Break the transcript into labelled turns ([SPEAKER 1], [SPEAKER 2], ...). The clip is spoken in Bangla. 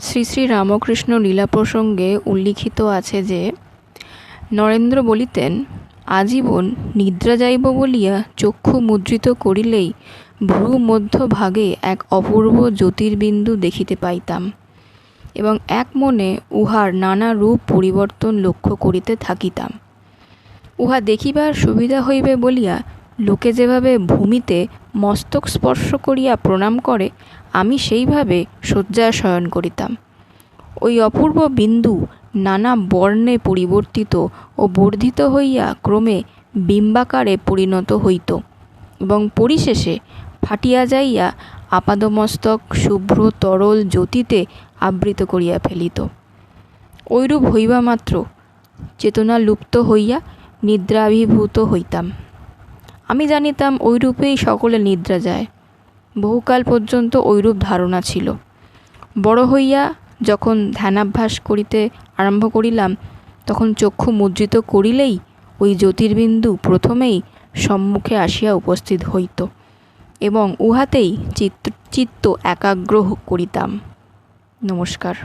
[SPEAKER 1] শ্রী শ্রী রামকৃষ্ণ লীলা প্রসঙ্গে উল্লিখিত আছে যে, নরেন্দ্র বলিতেন, আজীবন নিদ্রা যাইব বলিয়া চক্ষু মুদ্রিত করিলেই ভ্রু মধ্যভাগে এক অপূর্ব জ্যোতির্বিন্দু দেখিতে পাইতাম এবং এক মনে উহার নানা রূপ পরিবর্তন লক্ষ্য করিতে থাকিতাম। উহা দেখিবার সুবিধা হইবে বলিয়া লোকে যেভাবে ভূমিতে মস্তক স্পর্শ করিয়া প্রণাম করে, আমি সেইভাবে শয্যায় শয়ন করিতাম। ওই অপূর্ব বিন্দু নানা বর্ণে পরিবর্তিত ও বর্ধিত হইয়া ক্রমে বিম্বাকারে পরিণত হইত এবং পরিশেষে ফাটিয়া যাইয়া আপাদমস্তক শুভ্র তরল জ্যোতিতে আবৃত করিয়া ফেলিত। ঐরূপ হইবা মাত্র চেতনা লুপ্ত হইয়া নিদ্রাভিভূত হইতাম। আমি জানিতাম ঐরূপেই সকলে নিদ্রা যায়। বহুকাল পর্যন্ত ঐরূপ ধারণা ছিল। বড় হইয়া যখন ধ্যানাভ্যাস করিতে আরম্ভ করিলাম, তখন চক্ষু মুদ্রিত করিলেই ওই জ্যোতির্বিন্দু প্রথমেই সম্মুখে আসিয়া উপস্থিত হইত এবং উহাতেই চিত্ত একাগ্র করিতাম। নমস্কার।